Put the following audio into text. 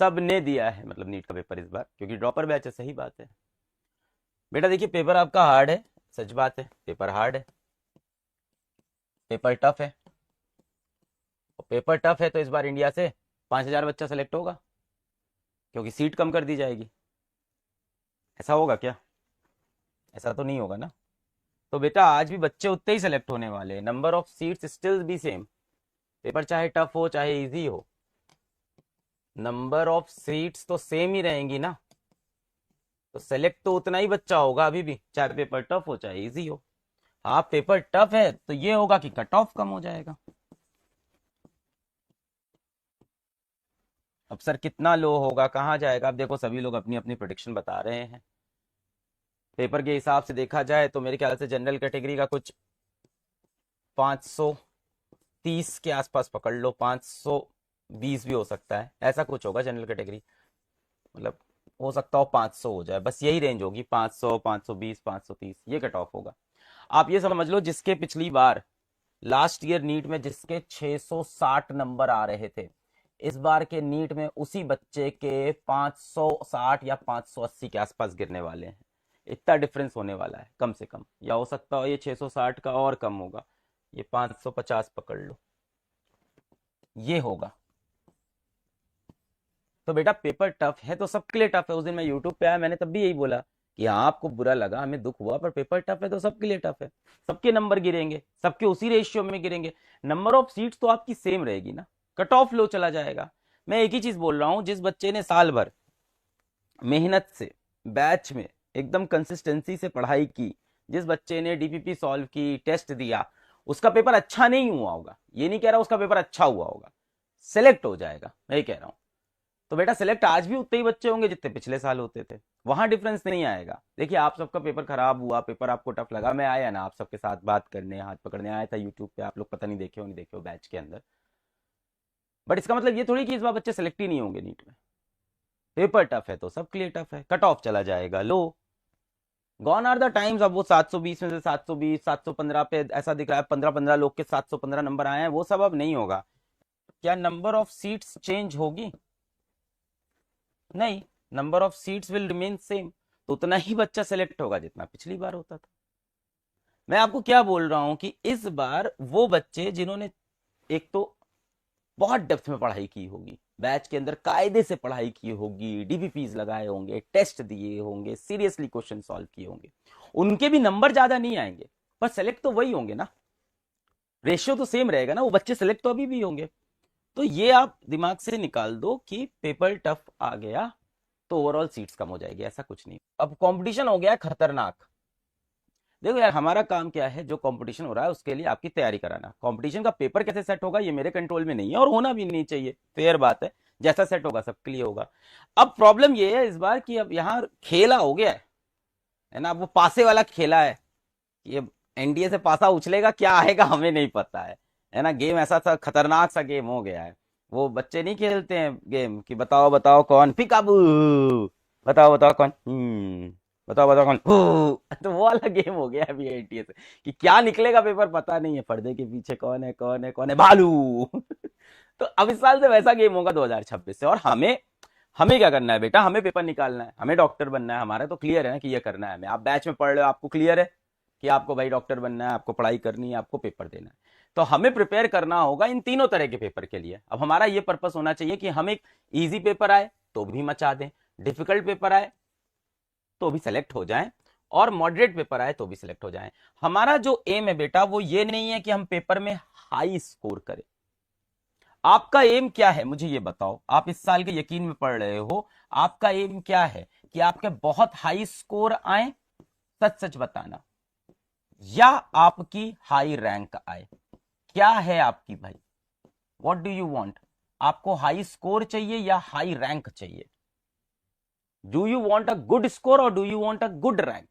सब ने दिया है मतलब नीट का पेपर इस बार, क्योंकि ड्रॉपर बैच है। सही बात है बेटा। देखिए पेपर आपका हार्ड है, सच बात है, पेपर हार्ड है, पेपर टफ है। और पेपर टफ है तो इस बार इंडिया से 5,000 बच्चा सेलेक्ट होगा, क्योंकि सीट कम कर दी जाएगी। ऐसा होगा क्या? ऐसा तो नहीं होगा ना। तो बेटा आज भी बच्चे उतने ही सेलेक्ट होने वाले हैं, number of seats still be same. Paper चाहे टफ हो चाहे इजी हो, नंबर ऑफ सीट्स तो सेम ही रहेंगी ना। तो सेलेक्ट तो उतना ही बच्चा होगा अभी भी, चाहे पेपर टफ हो चाहे इजी हो। हाँ पेपर टफ है तो ये होगा कि कट ऑफ कम हो जाएगा। अब सर कितना लो होगा, कहाँ जाएगा? अब देखो सभी लोग अपनी अपनी प्रोडिक्शन बता रहे हैं। पेपर के हिसाब से देखा जाए तो मेरे ख्याल से जनरल कैटेगरी का कुछ 530 के आसपास पकड़ लो, 520 भी हो सकता है, ऐसा कुछ होगा जनरल कैटेगरी। मतलब हो सकता हो 500 हो जाए, बस यही रेंज होगी, 500 520 530 ये कट ऑफ होगा। आप ये समझ लो जिसके पिछली बार लास्ट ईयर नीट में जिसके 660 नंबर आ रहे थे, इस बार के नीट में उसी बच्चे के 560 या 580 के आसपास गिरने वाले हैं। इतना डिफरेंस होने वाला है कम से कम, या हो सकता हो ये 660 का और कम होगा, ये 550 पकड़ लो, ये होगा। तो बेटा पेपर टफ है तो सबके लिए टफ है। उस दिन मैं यूट्यूब पे आया, मैंने तब भी यही बोला कि हाँ आपको बुरा लगा, हमें दुख हुआ, पर पेपर टफ है तो सबके लिए टफ है। सबके नंबर गिरेंगे, सबके उसी रेशियो में गिरेंगे। नंबर ऑफ सीट्स तो आपकी सेम रहेगी ना, कट ऑफ लो चला जाएगा। मैं एक ही चीज बोल रहा हूं, जिस बच्चे ने साल भर मेहनत से बैच में एकदम कंसिस्टेंसी से पढ़ाई की, जिस बच्चे ने डीपीपी सॉल्व की, टेस्ट दिया, उसका पेपर अच्छा नहीं हुआ होगा, ये नहीं कह रहा उसका पेपर अच्छा हुआ होगा, सेलेक्ट हो जाएगा, मैं ये कह रहा हूं। तो बेटा सिलेक्ट आज भी उतने ही बच्चे होंगे जितने पिछले साल होते थे, वहां डिफरेंस नहीं आएगा। देखिए आप सबका पेपर खराब हुआ, पेपर आपको टफ लगा, मैं आया ना आप सबके साथ बात करने, हाथ पकड़ने आया था यूट्यूब पे, आप लोग पता नहीं देखे हो नहीं देखे हो बैच के अंदर। बट इसका मतलब ये थोड़ी कि इस बार बच्चे सेलेक्ट ही नहीं होंगे नीट में। पेपर टफ है तो सबके लिए टफ है, कट ऑफ चला जाएगा लो। Gone are the times. अब वो 720 में से 720 715 पे ऐसा दिख रहा है, 15-15 लोग के 715 नंबर आए हैं, वो सब अब नहीं होगा। क्या नंबर ऑफ सीट्स चेंज होगी? नहीं, number of seats will remain same. तो उतना ही बच्चा सेलेक्ट होगा जितना पिछली बार होता था। मैं आपको क्या बोल रहा हूं कि इस बार वो बच्चे जिन्होंने एक तो बहुत डेप्थ में पढ़ाई की होगी, बैच के अंदर कायदे से पढ़ाई की होगी, डीपीपीज लगाए होंगे, टेस्ट दिए होंगे, सीरियसली क्वेश्चन सॉल्व किए होंगे, उनके भी नंबर ज्यादा नहीं आएंगे, पर सेलेक्ट तो वही होंगे ना, रेशियो तो सेम रहेगा ना, वो बच्चे सेलेक्ट तो अभी भी होंगे। तो ये आप दिमाग से निकाल दो कि पेपर टफ आ गया तो ओवरऑल सीट्स कम हो जाएगी, ऐसा कुछ नहीं। अब कंपटीशन हो गया है खतरनाक। देखो यार हमारा काम क्या है, जो कंपटीशन हो रहा है उसके लिए आपकी तैयारी कराना। कंपटीशन का पेपर कैसे सेट होगा ये मेरे कंट्रोल में नहीं है, और होना भी नहीं चाहिए, फेयर बात है, जैसा सेट होगा सबके लिए होगा। अब प्रॉब्लम ये है इस बार कि अब यहाँ खेला हो गया है ना, अब वो पासे वाला खेला है, ये एनडीए से पासा उछलेगा, क्या आएगा हमें नहीं पता है ना। गेम ऐसा सा खतरनाक सा गेम हो गया है। वो बच्चे नहीं खेलते हैं गेम कि बताओ बताओ कौन पिकाबू, बताओ बताओ कौन बताओ बताओ कौन तो वो वाला गेम हो गया अभी एनडीए से, कि क्या निकलेगा पेपर पता नहीं है, पर्दे के पीछे कौन है कौन है कौन है भालू तो अब इस साल से वैसा गेम होगा 2026 से। और हमें हमें क्या करना है बेटा, हमें पेपर निकालना है, हमें डॉक्टर बनना है, हमारा तो क्लियर है ना कि ये करना है हमें। आप बैच में पढ़ रहे हो, आपको क्लियर है कि आपको भाई डॉक्टर बनना है, आपको पढ़ाई करनी है, आपको पेपर देना है। तो हमें प्रिपेयर करना होगा इन तीनों तरह के पेपर के लिए। अब हमारा ये पर्पस होना चाहिए कि हम एक इजी पेपर आए तो भी मचा दें, डिफिकल्ट पेपर आए तो भी सेलेक्ट हो जाएं, और मॉडरेट पेपर आए तो भी सिलेक्ट हो जाएं। हमारा जो एम है बेटा वो ये नहीं है कि हम पेपर में हाई स्कोर करें। आपका एम क्या है मुझे ये बताओ, आप इस साल के यकीन में पढ़ रहे हो, आपका एम क्या है? कि आपके बहुत हाई स्कोर आए, सच सच बताना, या आपकी हाई रैंक आए? क्या है आपकी भाई, व्हाट डू यू वांट? आपको हाई स्कोर चाहिए या हाई रैंक चाहिए? Do you want a good score और do you want a good rank?